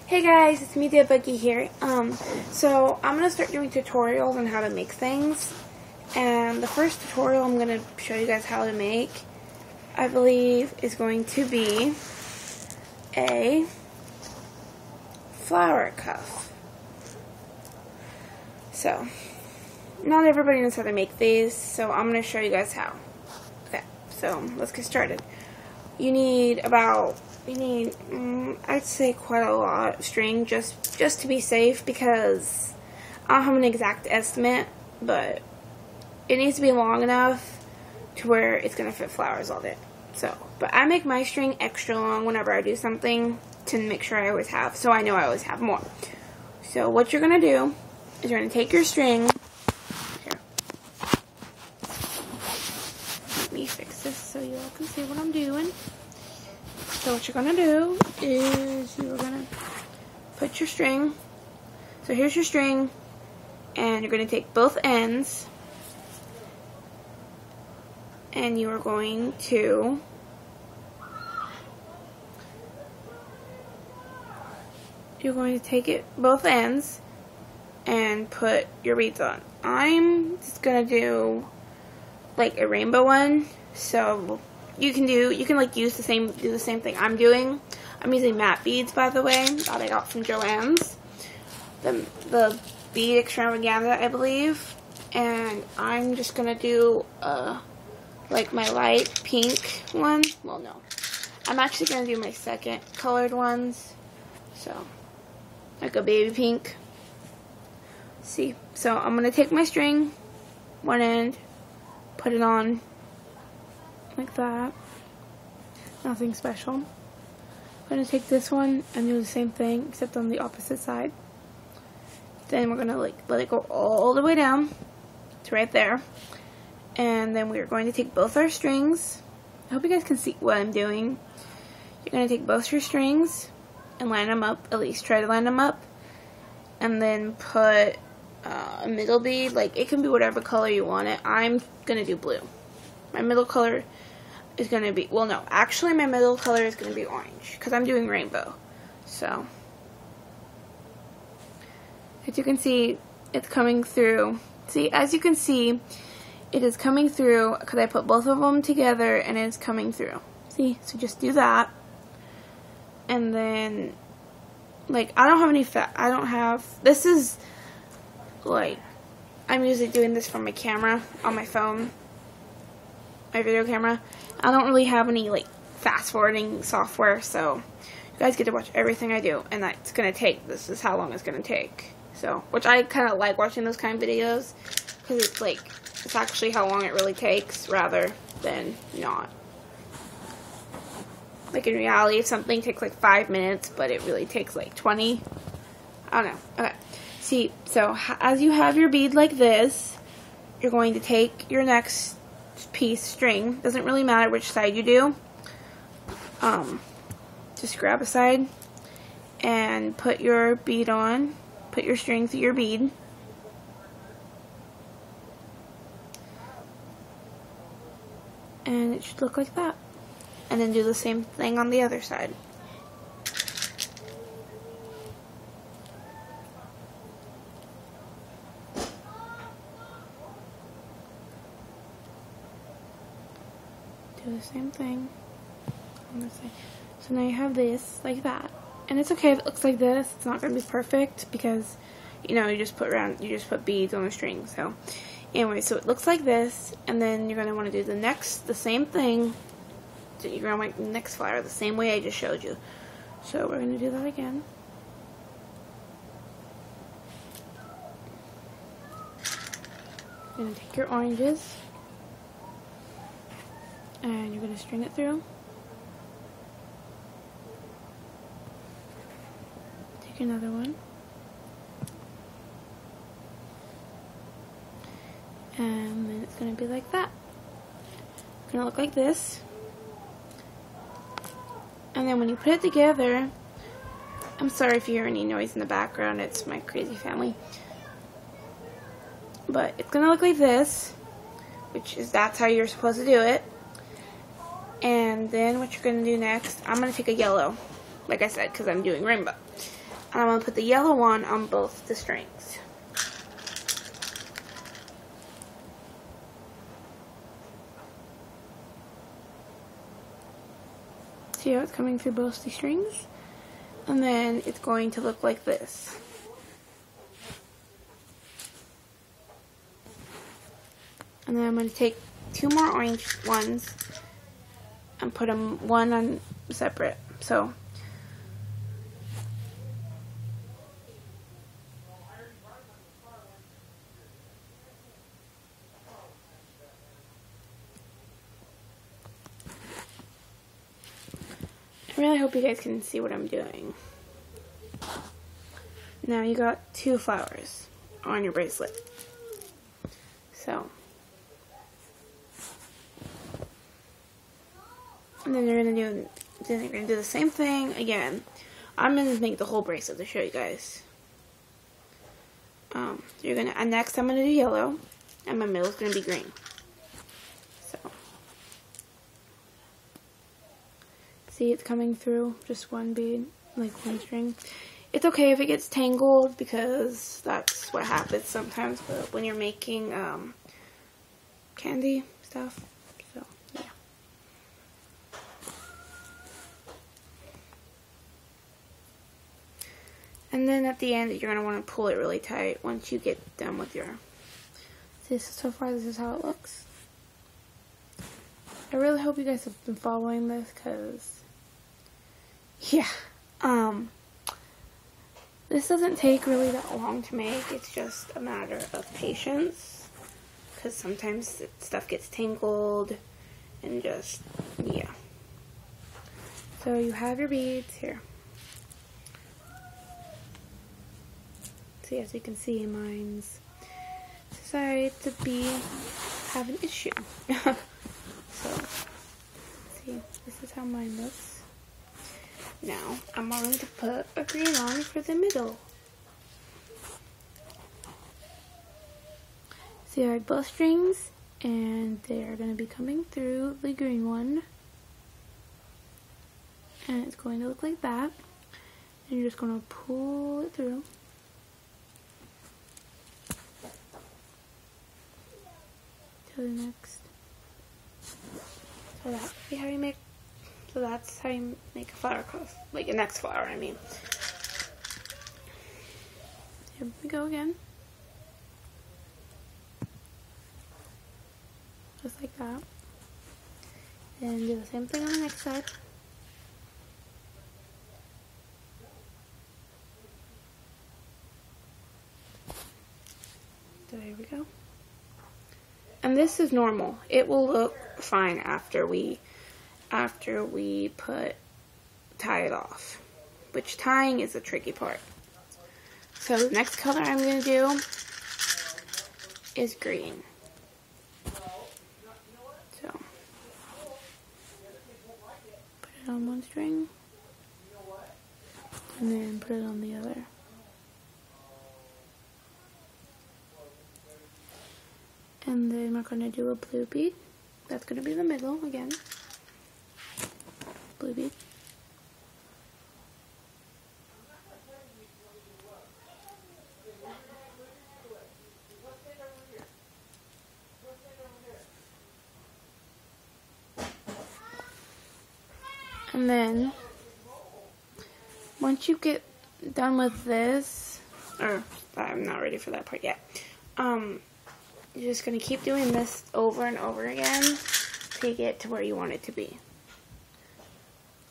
Hey guys, it's me, Buggy here. So I'm gonna start doing tutorials on how to make things, and the first tutorial I'm gonna show you guys how to make, I believe, is going to be a flower cuff. So not everybody knows how to make these, so I'm gonna show you guys how. Okay, so let's get started. You need I'd say quite a lot of string just to be safe, because I don't have an exact estimate, but it needs to be long enough to where it's going to fit flowers all day. So, but I make my string extra long whenever I do something to make sure I always have, so I know I always have more. So what you're going to do is you're going to take your string. Here. Let me fix this so you all can see what I'm doing. So what you're going to do is you're going to put your string. So here's your string, and you're going to take both ends, and you are going to take both ends and put your beads on. I'm just going to do like a rainbow one, so you can do the same thing I'm doing. I'm using matte beads, by the way, that I got from Joann's, the bead extravaganza, I believe. And I'm just gonna do like my light pink one. Well, no, I'm actually gonna do my second colored ones. So like a baby pink. See, so I'm gonna take my string, one end, put it on like that. Nothing special. I'm going to take this one and do the same thing, except on the opposite side. Then we're going to let it go all the way down to right there. And then we're going to take both our strings. I hope you guys can see what I'm doing. You're going to take both your strings and line them up, at least try to line them up. And then put a middle bead, like it can be whatever color you want it. I'm going to do blue. My middle color is going to be, well, no, actually my middle color is going to be orange, because I'm doing rainbow. So, as you can see, it's coming through. See, as you can see, it is coming through, because I put both of them together, and it's coming through. See, so just do that. And then, like, I don't have any this is, like, I'm usually doing this from my camera on my phone. My video camera. I don't really have any like fast forwarding software, so you guys get to watch everything I do, and that's gonna take, this is how long it's gonna take. So, which I kind of like watching those kind of videos, because it's like, it's actually how long it really takes rather than not. Like in reality, if something takes like 5 minutes, but it really takes like 20, I don't know. Okay, see, so as you have your bead like this, you're going to take your next piece, string, doesn't really matter which side you do, just grab a side and put your bead on, put your string through your bead, and it should look like that. And then do the same thing on the other side. Do the same thing on this side. So now you have this like that, and it's okay if it looks like this. It's not going to be perfect, because you know you just put beads on the string. So anyway, so it looks like this, and then you're going to want to do the same thing. So you're going to make the next flower the same way I just showed you. So we're going to do that again. You're going to take your oranges, and you're going to string it through. Take another one. And then it's going to be like that. It's going to look like this. And then when you put it together, I'm sorry if you hear any noise in the background, it's my crazy family. But it's going to look like this, that's how you're supposed to do it. And then what you're going to do next, I'm going to take a yellow, like I said, because I'm doing rainbow. And I'm going to put the yellow one on both the strings. See how it's coming through both the strings? And then it's going to look like this. And then I'm going to take 2 more orange ones and put them one on separate. So I really hope you guys can see what I'm doing. Now you got 2 flowers on your bracelet. So, and then you're gonna do the same thing again. I'm gonna make the whole bracelet to show you guys. Next I'm gonna do yellow, and my middle's gonna be green. So, see, it's coming through just one bead, like one string. It's okay if it gets tangled because that's what happens sometimes when you're making candy stuff. So, yeah. And then at the end, you're going to want to pull it really tight once you get done with your... So far, this is how it looks. I really hope you guys have been following this because, yeah, this doesn't take really that long to make. It's just a matter of patience because sometimes stuff gets tangled and just, yeah. So you have your beads here. See, as you can see, mine's decided to have an issue. So, see, this is how mine looks. Now, I'm going to put a green on for the middle. See, I have both strings, and they are going to be coming through the green one. And it's going to look like that. And you're just going to pull it through. To the next. So that's how you make. So that's how you make a flower cross, like a next flower. I mean. Here we go again. Just like that. And do the same thing on the next side. So here we go. And this is normal. It will look fine after we tie it off. Which tying is the tricky part. So the next color I'm going to do is green. So put it on one string and then put it on the other. And then we're going to do a blue bead. That's going to be the middle again. Blue bead. And then, once you get done with this, or I'm not ready for that part yet, you're just going to keep doing this over and over again till you get to where you want it to be.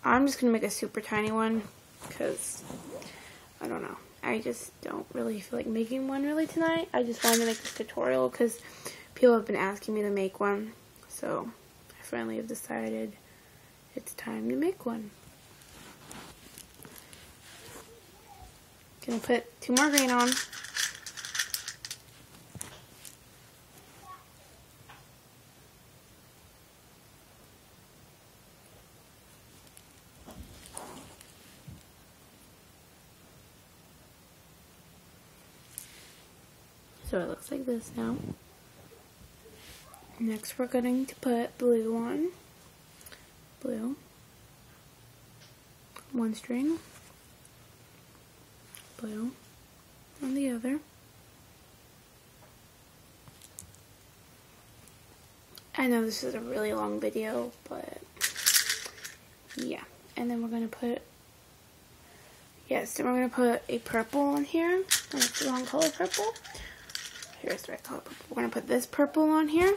I'm just going to make a super tiny one because, I don't know, I just don't really feel like making one really tonight. I just wanted to make this tutorial because people have been asking me to make one. So, I finally have decided it's time to make one. Gonna put 2 more green on. So it looks like this now. Next we're going to put blue on. Blue. 1 string. blue on the other. I know this is a really long video, but yeah. And then we're going to put, yes, then we're going to put a purple on here. That's the wrong color purple. Here's the right color purple. We're going to put this purple on here.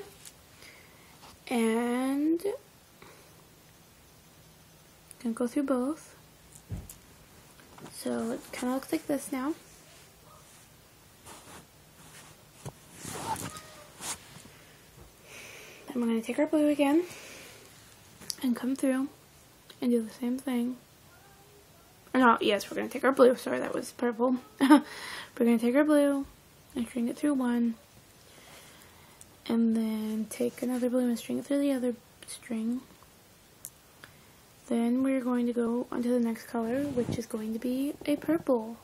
And I'm going to go through both. So it kind of looks like this now. Then we're going to take our blue again and come through and do the same thing. Or no, yes, we're going to take our blue. Sorry, that was purple. We're going to take our blue and string it through one. And then take another blue and string it through the other string. Then we're going to go onto the next color, which is going to be a purple.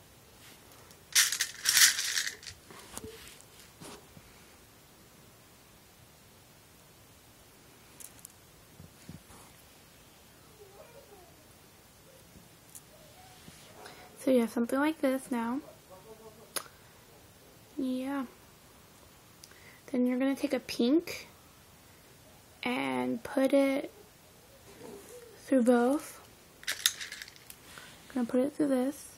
So you have something like this now. Yeah. Then you're going to take a pink and put it through both. I'm going to put it through this.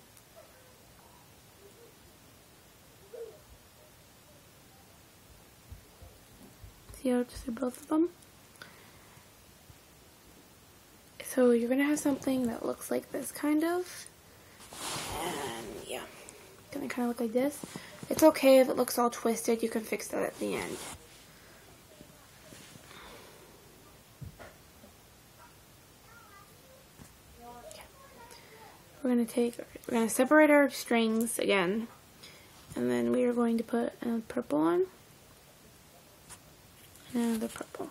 See how it's through both of them? So you're going to have something that looks like this kind of. And yeah, it's going to kind of look like this. It's okay if it looks all twisted, you can fix that at the end. We're going to separate our strings again, and then we are going to put a purple on, and another purple.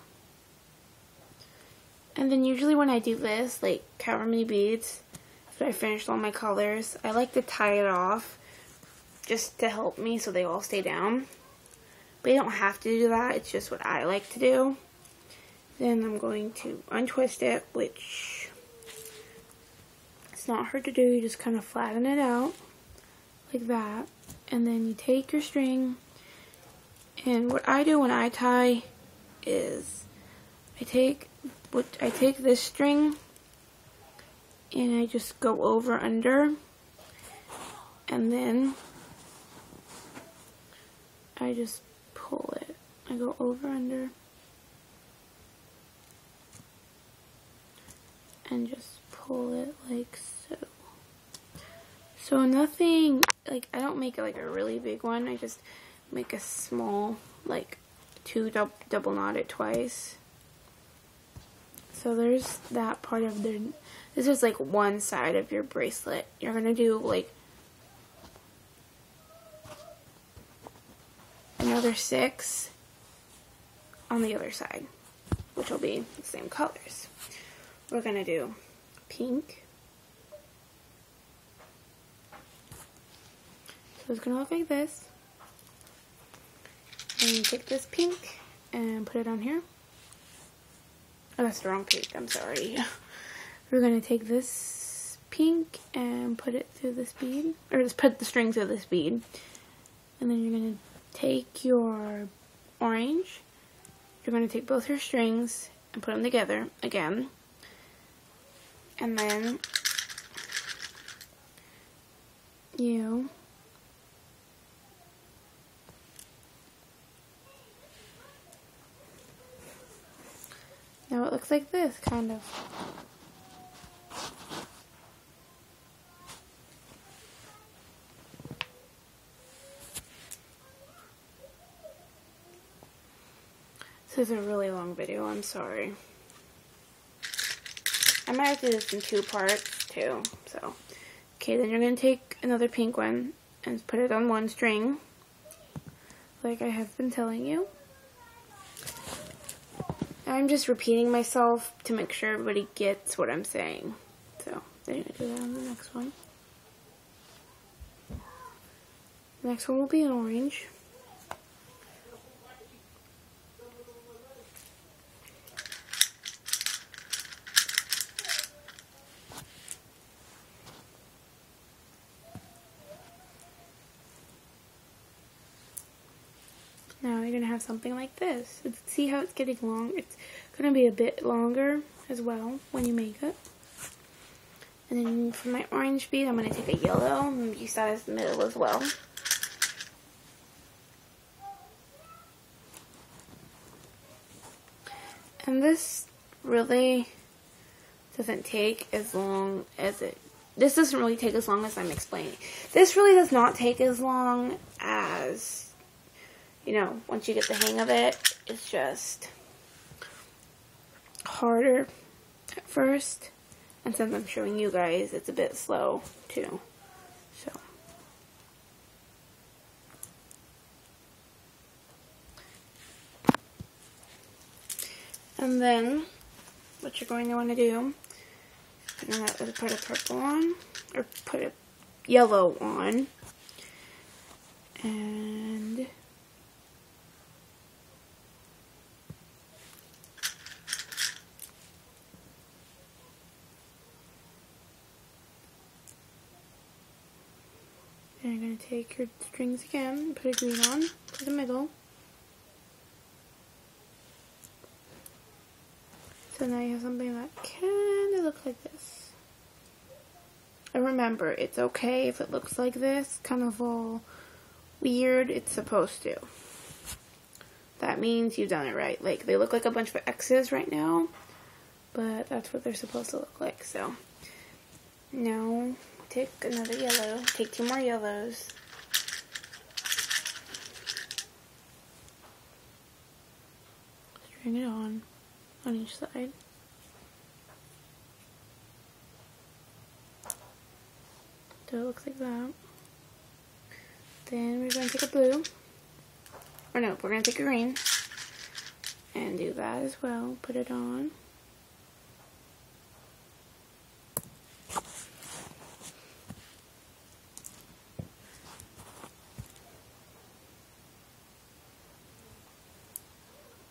And then usually when I do this, like however many beads, after I finished all my colors, I like to tie it off just to help me so they all stay down. But you don't have to do that, it's just what I like to do. Then I'm going to untwist it, which it's not hard to do. You just kind of flatten it out like that. And then you take your string, and what I do when I tie is I take this string and I just go over under, and then I just pull it. I go over under and just pull it like so. So nothing, like I don't make it like a really big one. I just make a small, like double knot it twice. So there's that part of this is like one side of your bracelet. You're gonna do like another 6 on the other side, which will be the same colors. We're gonna do pink. So it's gonna look like this. And you take this pink and put it on here. Oh, that's the wrong pink, I'm sorry. We're gonna take this pink and put it through this bead, or just put the string through this bead. And then you're gonna take your orange, you're going to take both your strings and put them together again, and then now it looks like this, kind of. This is a really long video, I'm sorry. I might have to do this in 2 parts too, so. Okay, then you're going to take another pink one and put it on one string, like I have been telling you. I'm just repeating myself to make sure everybody gets what I'm saying. So, then you're going to do that on the next one. The next one will be an orange. Now you're going to have something like this. See how it's getting long? It's going to be a bit longer as well when you make it. And then for my orange bead, I'm going to take a yellow and use that as the middle as well. And this really doesn't take as long as this doesn't really take as long as I'm explaining. This really does not take as long as, you know, once you get the hang of it. It's just harder at first. And since I'm showing you guys, it's a bit slow too. So. And then, what you're going to want to do, is put a purple on, or put a yellow on, and then you're going to take your strings again and put a green on for the middle. So now you have something that kind of looks like this. And remember, it's okay if it looks like this, kind of all weird. It's supposed to. That means you've done it right. Like, they look like a bunch of X's right now, but that's what they're supposed to look like. So now take another yellow, take 2 more yellows. String it on each side. So it looks like that. Then we're going to take a blue. Or no, we're going to take a green. And do that as well. Put it on.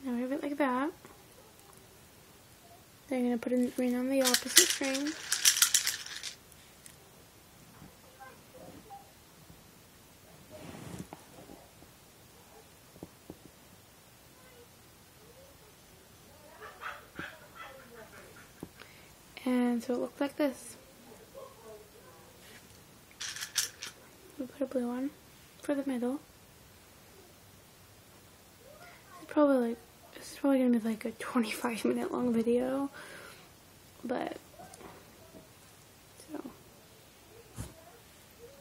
Now we have it like that. Then you're going to put a green on the opposite string. And so it looks like this. We put a blue on for the middle. This is probably gonna be like a 25-minute long video, but so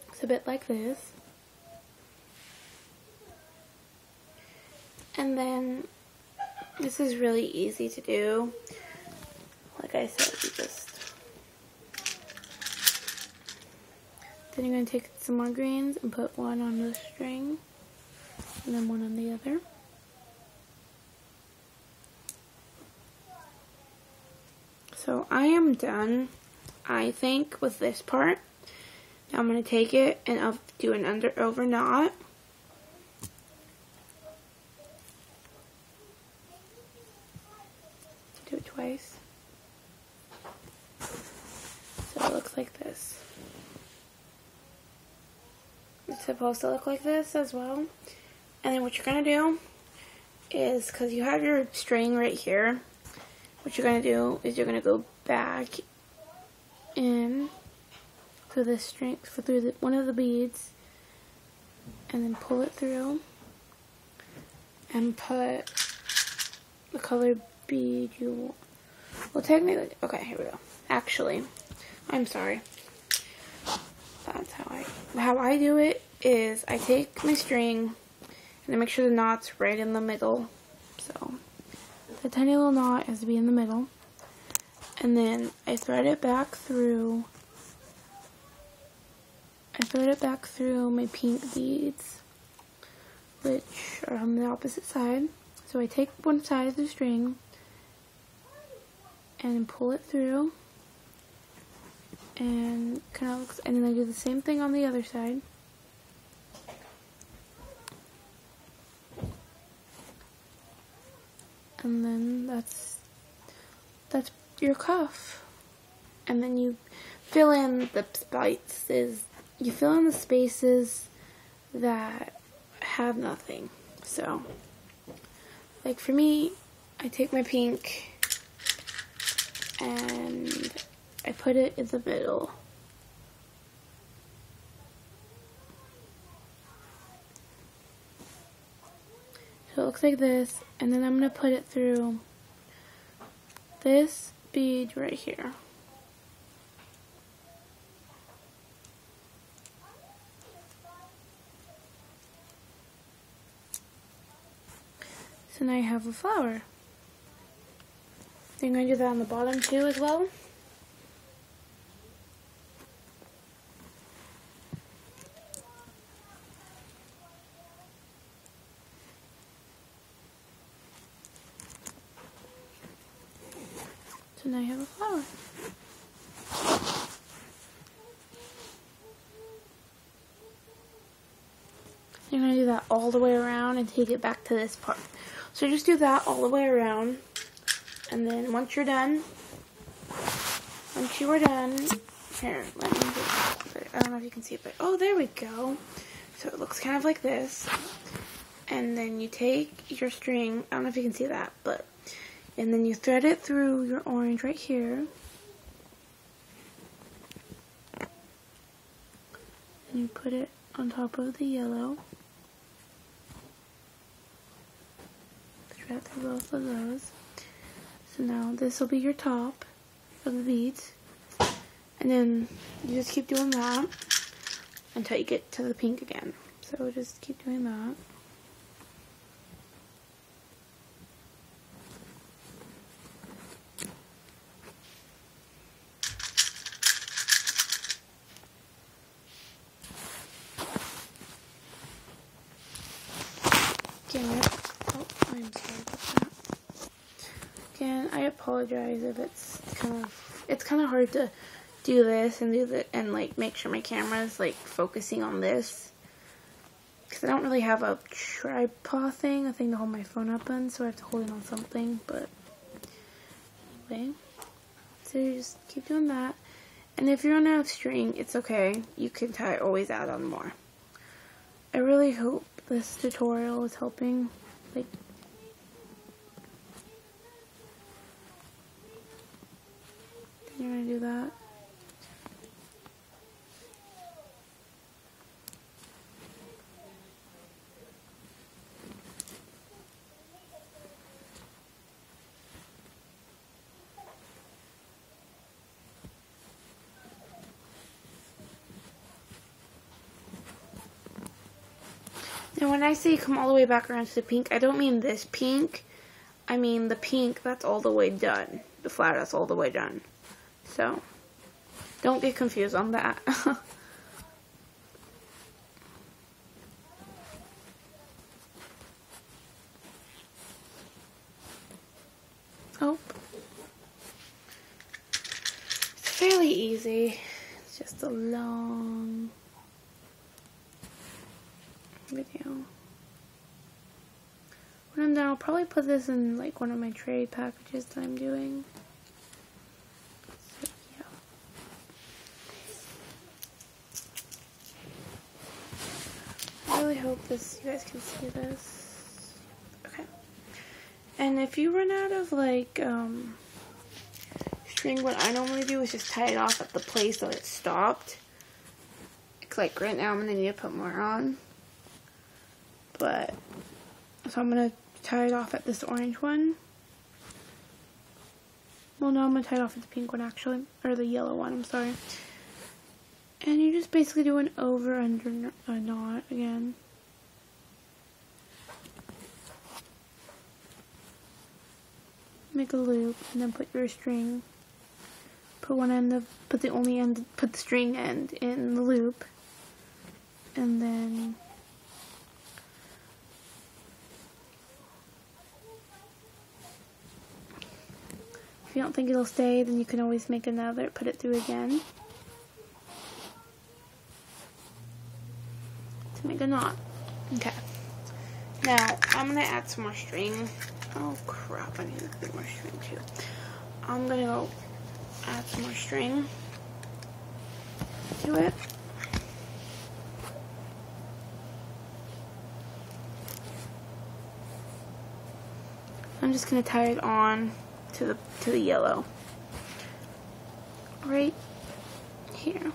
it's a bit like this. And then this is really easy to do. Like I said, you just then you're going to take some more greens and put one on the string and then one on the other. So I am done, I think, with this part. Now I'm going to take it and I'll do an over knot. Do it twice. So it looks like this. It's supposed to look like this as well. And then what you're going to do is, because you have your string right here, what you're going to do is you're going to go back in through this string, through one of the beads, and then pull it through and put the colored bead you want. Well, technically, okay, here we go. Actually, I'm sorry. That's how I do it is I take my string and I make sure the knot's right in the middle. So the tiny little knot has to be in the middle. And then I thread it back through. My pink beads, which are on the opposite side. So I take one side of the string and pull it through, and kind of looks, and then I do the same thing on the other side. And then that's your cuff. And then you fill in the spaces. You fill in the spaces that have nothing. So, like for me, I take my pink and I put it in the middle. So it looks like this, and then I'm going to put it through this bead right here. So now you have a flower. Then I'm going to do that on the bottom too as well. So now you have a flower. You're going to do that all the way around and take it back to this part. So just do that all the way around. And then once you are done, here, let me just, I don't know if you can see it, but oh, there we go. So it looks kind of like this. And then you take your string, I don't know if you can see that, but, and then you thread it through your orange right here. And you put it on top of the yellow. Thread through both of those. So now this will be your top of the beads. And then you just keep doing that until you get to the pink again. So just keep doing that. Again, I'm sorry about that. Again, I apologize if it's kind of hard to do this and do that and like make sure my camera is like focusing on this, because I don't really have a tripod thing, a thing to hold my phone up on, so I have to hold it on something. But anyway, so you just keep doing that, and if you run out of string, it's okay, you can always add on more. I really hope this tutorial is helping, like, you're gonna do that. Now when I say come all the way back around to the pink, I don't mean this pink. I mean the pink that's all the way done. The flower that's all the way done. So, don't get confused on that. Oh. It's fairly easy. It's just a long video. When I'm done, I'll probably put this in like one of my trade packages that I'm doing. So, yeah. I really hope you guys can see this. Okay. And if you run out of like string, what I normally do is just tie it off at the place that it stopped. Like right now I'm gonna need to put more on. But so I'm gonna tie it off at this orange one. Well, no, I'm gonna tie it off at the pink one actually, or the yellow one, I'm sorry. And you just basically do an over under a knot again. Make a loop and then put your string. Put the string end in the loop, and then if you don't think it'll stay, then you can always make another, put it through again to make a knot. Okay. Now I'm gonna add some more string. Oh crap! I need a bit more string too. I'm gonna go add some more string to it. I'm just going to tie it on to the yellow. Right here.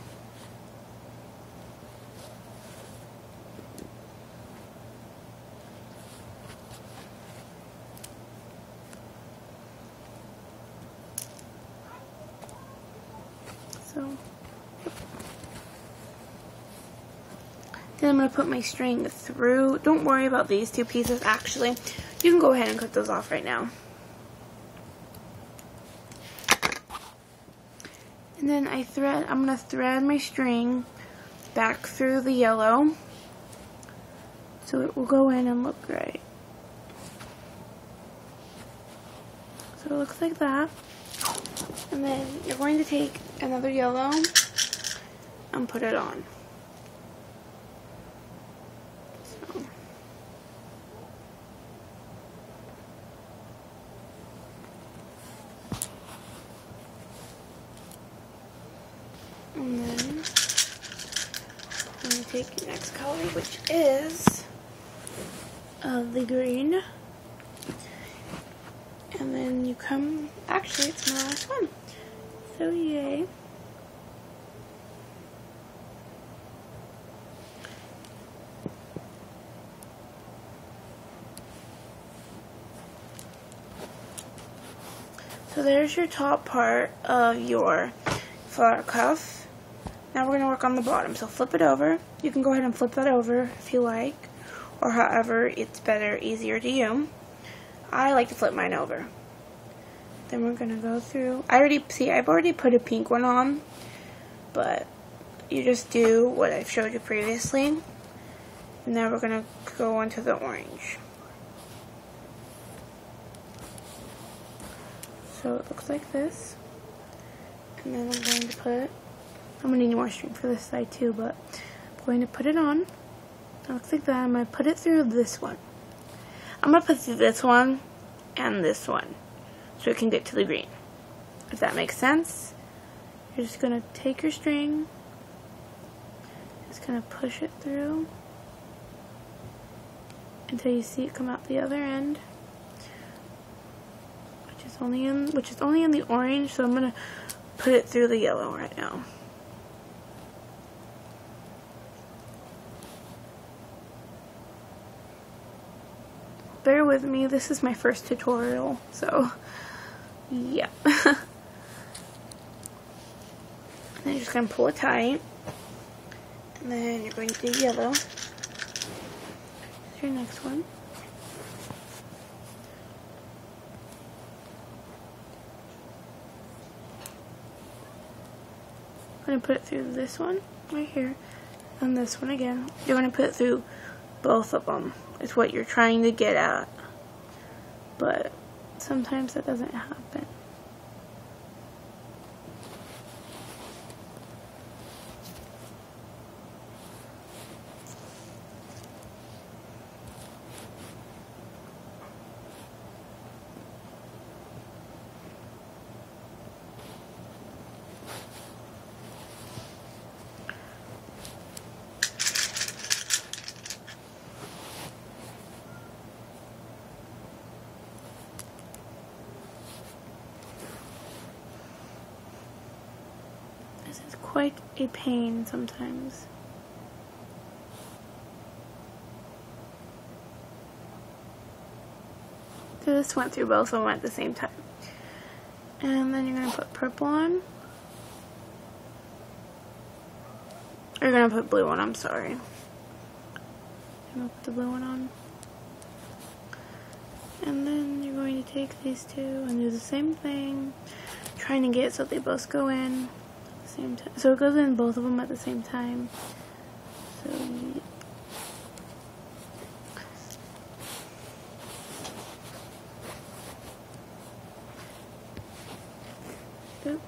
So, then I'm going to put my string through. Don't worry about these two pieces, actually. You can go ahead and cut those off right now. And then I'm going to thread my string back through the yellow so it will go in and look great. So it looks like that. And then you're going to take another yellow and put it on. So. And then I'm going to take your next color, which is the green. And then you come, actually it's my last one. So yay. So there's your top part of your flower cuff. Now we're going to work on the bottom. So flip it over. You can go ahead and flip that over if you like, or however it's better, easier to you. I like to flip mine over. Then we're going to go through. I've already put a pink one on, but you just do what I've showed you previously. And now we're going to go on to the orange. So it looks like this. And then I'm going to need more string for this side too, but I'm going to put it on. It looks like that. I'm going to put it through this one. I'm going to put through this one and this one, so it can get to the green. If that makes sense. You're just going to take your string, just going to push it through until you see it come out the other end, which is only in the orange, so I'm going to put it through the yellow right now. Bear with me, this is my first tutorial, so yeah. And then you're just going to pull it tight, and then you're going to do yellow. Here's your next one. I'm going to put it through this one right here, and this one again. You're going to put it through both of them. It's what you're trying to get at, but sometimes that doesn't happen. This is quite a pain sometimes. So this went through both of them at the same time. And then you're going to put purple on. Or you're going to put blue on, I'm sorry. I'm going to put the blue one on. And then you're going to take these two and do the same thing. Trying to get it so they both go in. Same time. So it goes in both of them at the same time. So oops.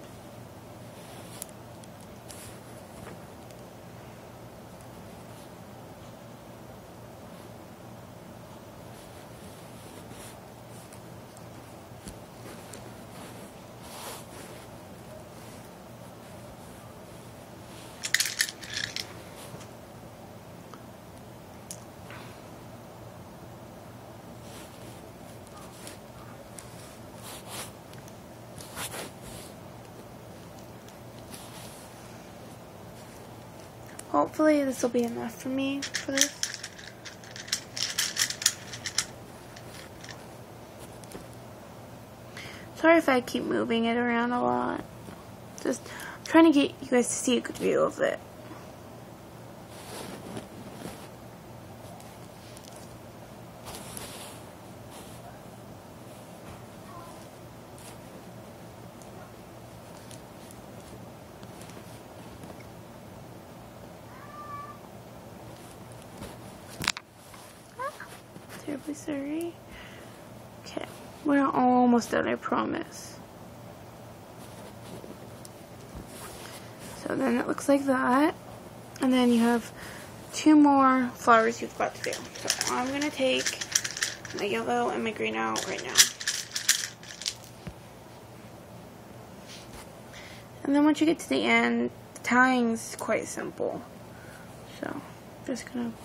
hopefully this will be enough for me for this. Sorry if I keep moving it around a lot. Just trying to get you guys to see a good view of it. Terribly sorry. Okay, we're almost done, I promise. So then it looks like that. And then you have 2 more flowers you've got to do. So I'm going to take my yellow and my green out right now. And then once you get to the end, the tying's quite simple. So I'm just going to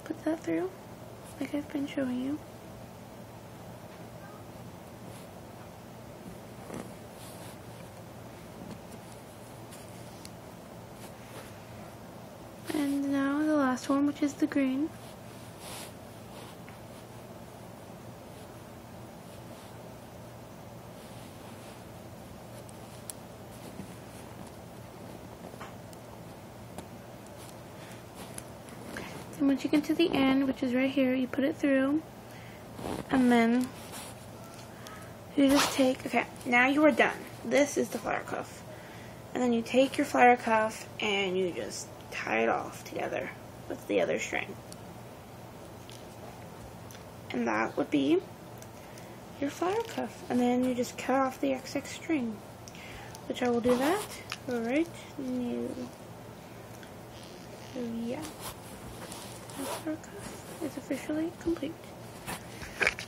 put that through like I've been showing you. And now the last one, which is the green. And once you get to the end, which is right here, you put it through, and then you just take, okay, now you are done. This is the flower cuff. And then you take your flower cuff and you just tie it off together with the other string. And that would be your flower cuff. And then you just cut off the excess string, which I will do that right now. So yeah, the flower cuff is officially complete.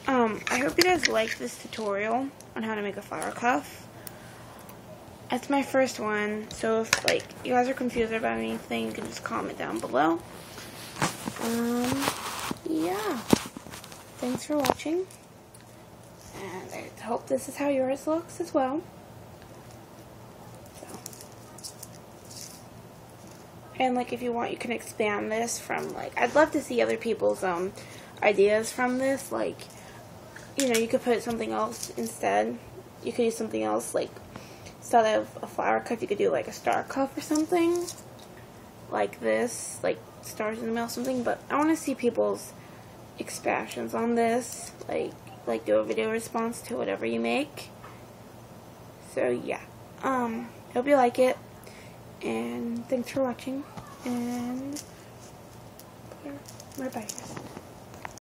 I hope you guys like this tutorial on how to make a flower cuff. It's my first one, so if like you guys are confused about anything, you can just comment down below. Yeah. Thanks for watching. And I hope this is how yours looks as well. So. And like if you want, you can expand this from like, I'd love to see other people's ideas from this. Like, you know, you could put something else instead. You could use something else, like instead of a flower cuff, you could do like a star cuff or something like this, like stars in the middle or something. But I want to see people's expansions on this, like do a video response to whatever you make. So yeah, hope you like it, and thanks for watching, and bye guys.